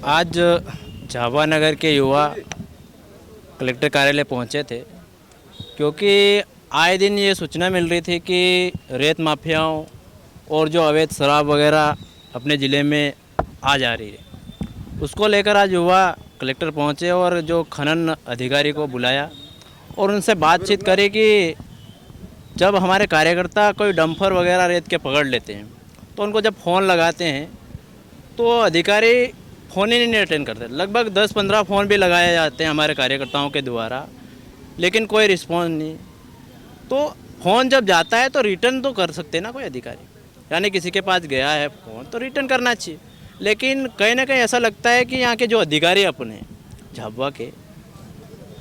आज झाबुआ नगर के युवा कलेक्टर कार्यालय पहुंचे थे क्योंकि आए दिन ये सूचना मिल रही थी कि रेत माफियाओं और जो अवैध शराब वगैरह अपने ज़िले में आ जा रही है। उसको लेकर आज युवा कलेक्टर पहुंचे और जो खनन अधिकारी को बुलाया और उनसे बातचीत करी कि जब हमारे कार्यकर्ता कोई डंपर वगैरह रेत के पकड़ लेते हैं तो उनको जब फ़ोन लगाते हैं तो अधिकारी फ़ोन ही नहीं अटेंड करते। लगभग 10-15 फ़ोन भी लगाए जाते हैं हमारे कार्यकर्ताओं के द्वारा, लेकिन कोई रिस्पॉन्स नहीं। तो फ़ोन जब जाता है तो रिटर्न तो कर सकते हैं ना कोई अधिकारी, यानी किसी के पास गया है फ़ोन तो रिटर्न करना चाहिए। लेकिन कहीं ना कहीं ऐसा लगता है कि यहाँ के जो अधिकारी अपने झाबुआ के,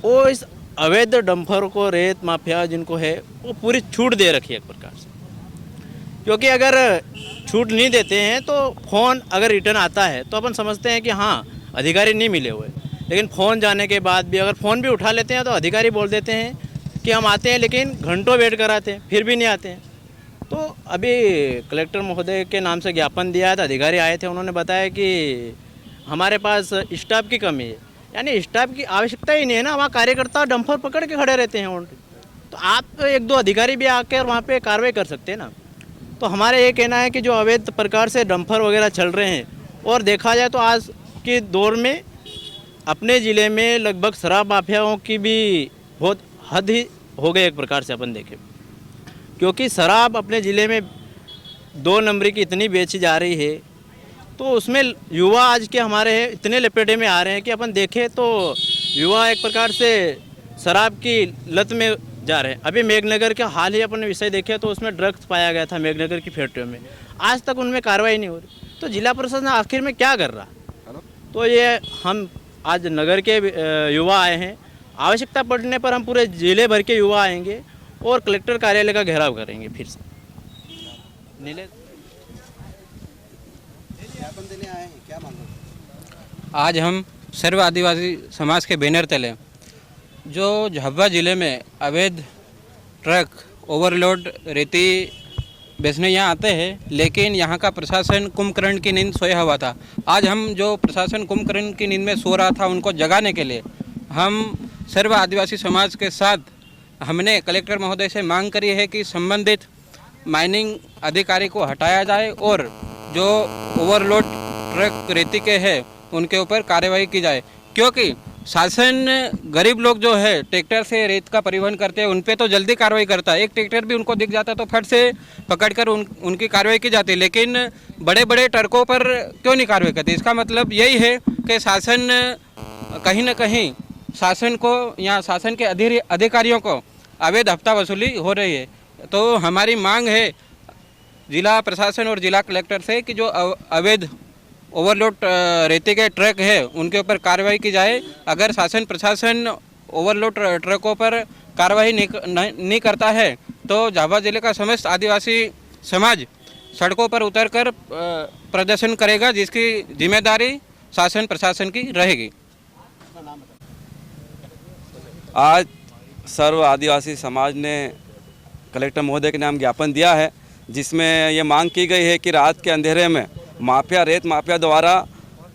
वो इस अवैध डंपर को, रेत माफिया जिनको है, वो पूरी छूट दे रखी है एक प्रकार से। क्योंकि अगर छूट नहीं देते हैं तो फ़ोन अगर रिटर्न आता है तो अपन समझते हैं कि हाँ अधिकारी नहीं मिले हुए, लेकिन फ़ोन जाने के बाद भी अगर फ़ोन भी उठा लेते हैं तो अधिकारी बोल देते हैं कि हम आते हैं, लेकिन घंटों वेट कराते हैं फिर भी नहीं आते हैं। तो अभी कलेक्टर महोदय के नाम से ज्ञापन दिया था, अधिकारी आए थे, उन्होंने बताया कि हमारे पास स्टाफ की कमी है, यानी स्टाफ की आवश्यकता ही नहीं है ना, वहाँ कार्यकर्ता डंपर पकड़ के खड़े रहते हैं। तो आप एक दो अधिकारी भी आकर वहाँ पे कार्रवाई कर सकते हैं ना। तो हमारे ये कहना है कि जो अवैध प्रकार से डंपर वगैरह चल रहे हैं, और देखा जाए तो आज के दौर में अपने ज़िले में लगभग शराब माफियाओं की भी बहुत हद ही हो गई एक प्रकार से अपन देखें। क्योंकि शराब अपने ज़िले में 2 नंबरी की इतनी बेची जा रही है, तो उसमें युवा आज के हमारे इतने लपेटे में आ रहे हैं कि अपन देखें तो युवा एक प्रकार से शराब की लत में जा रहे हैं। अभी मेघनगर के हाल ही अपन विषय देखे तो उसमें ड्रग्स पाया गया था मेघनगर की फैक्ट्रियों में, आज तक उनमें कार्रवाई नहीं हो रही। तो जिला प्रशासन आखिर में क्या कर रहा? तो ये हम आज नगर के युवा आए हैं, आवश्यकता पड़ने पर हम पूरे जिले भर के युवा आएंगे और कलेक्टर कार्यालय का घेराव करेंगे फिर से। नीले ज्ञापन देने आए हैं, क्या मांग? आज हम सर्व आदिवासी समाज के बैनर तले जो झाबुआ ज़िले में अवैध ट्रक ओवरलोड रेती बेचने यहाँ आते हैं, लेकिन यहाँ का प्रशासन कुंभकर्ण की नींद सोया हुआ था। आज हम जो प्रशासन कुंभकर्ण की नींद में सो रहा था उनको जगाने के लिए हम सर्व आदिवासी समाज के साथ हमने कलेक्टर महोदय से मांग करी है कि संबंधित माइनिंग अधिकारी को हटाया जाए और जो ओवरलोड ट्रक रेती के हैं उनके ऊपर कार्रवाई की जाए। क्योंकि शासन गरीब लोग जो है ट्रैक्टर से रेत का परिवहन करते हैं, उन पे तो जल्दी कार्रवाई करता है, एक ट्रैक्टर भी उनको दिख जाता है तो फट से पकड़कर उनकी कार्रवाई की जाती है। लेकिन बड़े बड़े ट्रकों पर क्यों नहीं कार्रवाई करती? इसका मतलब यही है कि शासन कहीं ना कहीं शासन को या शासन के अधिकारियों को अवैध हफ्ता वसूली हो रही है। तो हमारी मांग है जिला प्रशासन और जिला कलेक्टर से कि जो अवैध ओवरलोड रेती के ट्रक है उनके ऊपर कार्रवाई की जाए। अगर शासन प्रशासन ओवरलोड ट्रकों पर कार्रवाई नहीं करता है तो झाबुआ जिले का समस्त आदिवासी समाज सड़कों पर उतरकर प्रदर्शन करेगा, जिसकी जिम्मेदारी शासन प्रशासन की रहेगी। आज सर्व आदिवासी समाज ने कलेक्टर महोदय के नाम ज्ञापन दिया है, जिसमें ये मांग की गई है कि रात के अंधेरे में माफिया, रेत माफिया द्वारा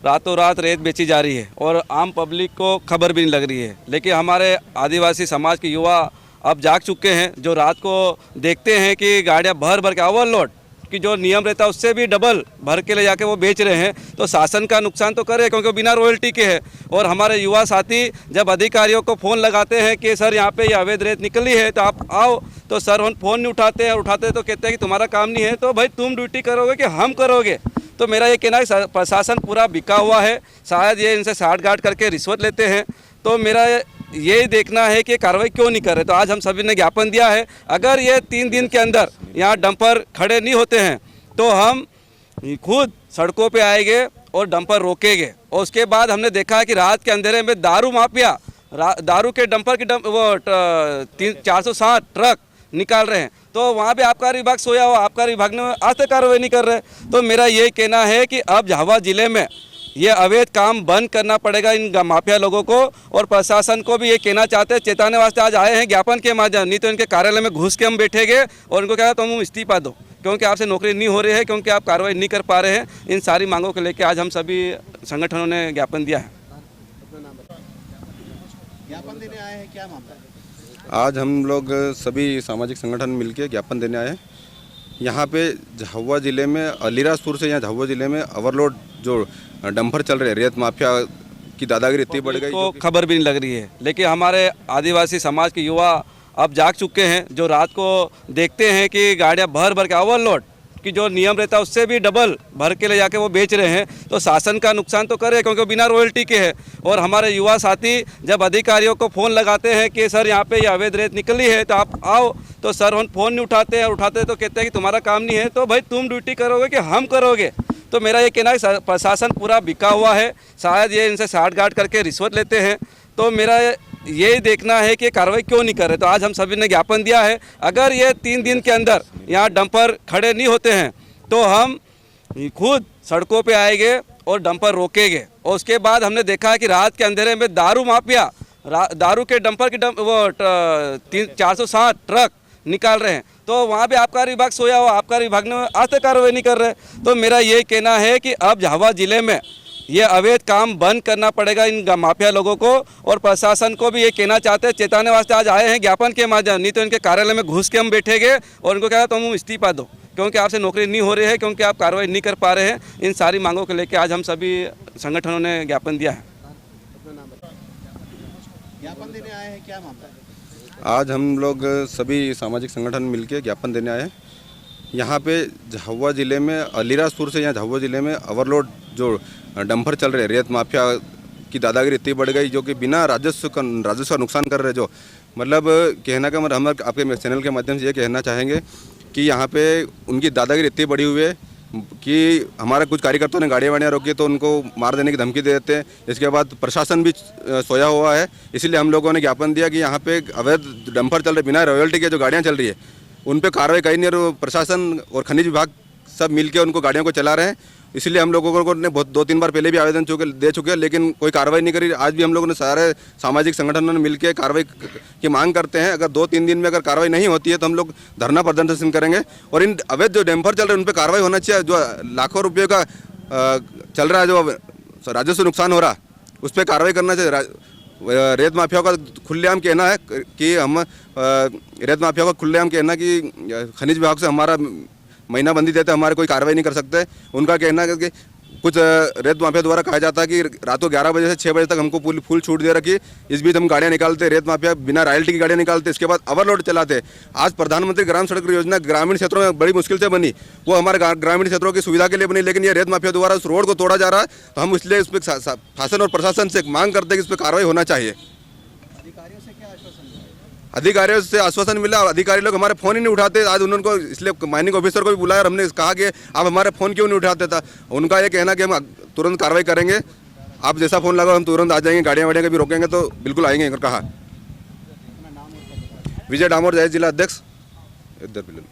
रातों रात रेत बेची जा रही है और आम पब्लिक को खबर भी नहीं लग रही है। लेकिन हमारे आदिवासी समाज के युवा अब जाग चुके हैं, जो रात को देखते हैं कि गाड़ियां भर भर के ओवरलोड कि जो नियम रहता है उससे भी डबल भर के ले जाके वो बेच रहे हैं, तो शासन का नुकसान तो करे क्योंकि वो बिना रॉयल्टी के है। और हमारे युवा साथी जब अधिकारियों को फ़ोन लगाते हैं कि सर यहाँ पे ये अवैध रेत निकली है तो आप आओ, तो सर फ़ोन नहीं उठाते हैं, उठाते तो कहते हैं कि तुम्हारा काम नहीं है, तो भाई तुम ड्यूटी करोगे कि हम करोगे? तो मेरा ये कहना है प्रशासन पूरा बिका हुआ है, शायद ये इनसे साठ-गांठ करके रिश्वत लेते हैं। तो मेरा ये देखना है कि कार्रवाई क्यों नहीं कर रहे। तो आज हम सभी ने ज्ञापन दिया है, अगर ये 3 दिन के अंदर यहाँ डंपर खड़े नहीं होते हैं तो हम खुद सड़कों पे आएंगे और डंपर रोकेंगे। और उसके बाद हमने देखा है कि रात के अंधेरे में दारू माफिया दारू के डंपर की वो 460 ट्रक निकाल रहे हैं, तो वहाँ पे आबकारी विभाग सोया हुआ, आबकारी विभाग ने आज तक कार्रवाई नहीं कर रहे। तो मेरा ये कहना है कि अब झाबुआ जिले में ये अवैध काम बंद करना पड़ेगा इन माफिया लोगों को, और प्रशासन को भी ये कहना चाहते हैं, चेताने वास्ते आज आए हैं ज्ञापन के माध्यम, नहीं तो इनके कार्यालय में घुस के हम बैठेंगे और उनको क्या तुम इस्तीफा दो, क्योंकि आपसे नौकरी नहीं हो रही है, क्योंकि आप कार्रवाई नहीं कर पा रहे हैं। इन सारी मांगों को लेकर आज हम सभी संगठनों ने ज्ञापन दिया है। ज्ञापन देने आए हैं, क्या मामला है? आज हम लोग सभी सामाजिक संगठन मिलकर ज्ञापन देने आए हैं। यहाँ पे झाबुआ ज़िले में अलीराजपुर से यहाँ झाबुआ ज़िले में ओवरलोड जो डंपर चल रहे हैं, रेत माफिया की दादागिरी इतनी बढ़ गई को खबर भी नहीं लग रही है। लेकिन हमारे आदिवासी समाज के युवा अब जाग चुके हैं, जो रात को देखते हैं कि गाड़ियाँ भर भर के ओवरलोड कि जो नियम रहता है उससे भी डबल भर के ले जाके वो बेच रहे हैं, तो शासन का नुकसान तो कर रहे हैं, क्योंकि वो बिना रॉयल्टी के है। और हमारे युवा साथी जब अधिकारियों को फ़ोन लगाते हैं कि सर यहाँ पे ये अवैध रेत निकली है तो आप आओ, तो सर उन फ़ोन नहीं उठाते हैं, उठाते तो कहते हैं कि तुम्हारा काम नहीं है। तो भाई तुम ड्यूटी करोगे कि हम करोगे? तो मेरा ये कहना है प्रशासन पूरा बिका हुआ है, शायद ये इनसे साठगांठ करके रिश्वत लेते हैं। तो मेरा ये देखना है कि कार्रवाई क्यों नहीं कर रहे। तो आज हम सभी ने ज्ञापन दिया है, अगर ये 3 दिन के अंदर यहाँ डंपर खड़े नहीं होते हैं तो हम खुद सड़कों पे आएंगे और डंपर रोकेंगे। और उसके बाद हमने देखा है कि रात के अंधेरे में दारू माफिया दारू के डंपर की 460 ट्रक निकाल रहे हैं, तो वहाँ पे आबकारी विभाग सोया हुआ, आबकारी विभाग ने आज तक कार्रवाई नहीं कर रहे। तो मेरा ये कहना है कि अब झाबुआ ज़िले में ये अवैध काम बंद करना पड़ेगा इन माफिया लोगों को। और प्रशासन को भी ये कहना चाहते हैं, चेताने वास्ते आज आए हैं ज्ञापन के माध्यम, नहीं तो इनके कार्यालय में घुस के हम बैठेंगे और इनको कहा तुम इस्तीफा दो, क्योंकि आपसे नौकरी नहीं हो रही है, क्योंकि आप कार्रवाई नहीं कर पा रहे हैं। इन सारी मांगों को लेकर आज हम सभी संगठनों ने ज्ञापन दिया है। ज्ञापन देने आए हैं, क्या मामला है? आज हम लोग सभी सामाजिक संगठन मिलकर ज्ञापन देने आए हैं। यहाँ पे झाबुआ ज़िले में अलीराजपुर से यहाँ झाबुआ ज़िले में ओवरलोड जो डंपर चल रहे हैं, रेत माफिया की दादागिरी इतनी बढ़ गई जो कि बिना राजस्व का नुकसान कर रहे हैं। जो मतलब कहना का मतलब हम आपके चैनल के माध्यम से ये कहना चाहेंगे कि यहाँ पे उनकी दादागिरी इतनी बढ़ी हुई है कि हमारा कुछ कार्यकर्ताओं ने गाड़ियाँ वाड़ियाँ रोकी तो उनको मार देने की धमकी दे देते हैं। इसके बाद प्रशासन भी सोया हुआ है, इसीलिए हम लोगों ने ज्ञापन दिया कि यहाँ पे अवैध डंपर चल रहे, बिना रॉयल्टी के जो गाड़ियाँ चल रही है उन पे कार्रवाई कहीं नहीं, और प्रशासन और खनिज विभाग सब मिलके उनको गाड़ियों को चला रहे हैं। इसलिए हम लोगों को ने बहुत 2-3 बार पहले भी आवेदन दे चुके हैं, लेकिन कोई कार्रवाई नहीं करी। आज भी हम लोगों ने सारे सामाजिक संगठनों ने मिलकर कार्रवाई की मांग करते हैं। अगर 2-3 दिन में अगर कार्रवाई नहीं होती है तो हम लोग धरना प्रदर्शन करेंगे और इन अवैध जो डंपर चल रहे हैं उन पर कार्रवाई होना चाहिए। जो लाखों रुपये का चल रहा है, जो राजस्व नुकसान हो रहा, उस पर कार्रवाई करना चाहिए। रेत माफिया का खुलेआम कहना है कि हम रेत माफिया का खुलेआम कहना कि खनिज विभाग से हमारा महीना बंदी देते, हमारे कोई कार्रवाई नहीं कर सकते। उनका कहना है कि कुछ रेत माफिया द्वारा कहा जाता है कि रात को 11 बजे से 6 बजे तक हमको फुल छूट दे रखी, इस बीच हम गाड़ियाँ निकालते, रेत माफिया बिना रॉयल्टी की गाड़ियाँ निकालते, इसके बाद ओवरलोड चलाते। आज प्रधानमंत्री ग्राम सड़क योजना ग्रामीण क्षेत्रों में बड़ी मुश्किल से बनी, वो हमारे ग्रामीण क्षेत्रों की सुविधा के लिए बनी, लेकिन ये रेत माफिया द्वारा उस रोड को तोड़ा जा रहा है। तो हम इसलिए इस पर शासन और प्रशासन से मांग करते हैं कि इस पर कार्रवाई होना चाहिए। अधिकारियों से आश्वासन मिला, अधिकारी लोग हमारे फ़ोन ही नहीं उठाते। आज उनको इसलिए माइनिंग ऑफिसर को भी बुलाया और हमने कहा कि आप हमारे फ़ोन क्यों नहीं उठाते था। उनका ये कहना कि हम तुरंत कार्रवाई करेंगे, आप जैसा फ़ोन लगाओ हम तुरंत आ जाएंगे, गाड़ियाँ वाड़ियाँ कभी रोकेंगे तो बिल्कुल आएंगे कहा। विजय डामोर, जय जिला अध्यक्ष इधर।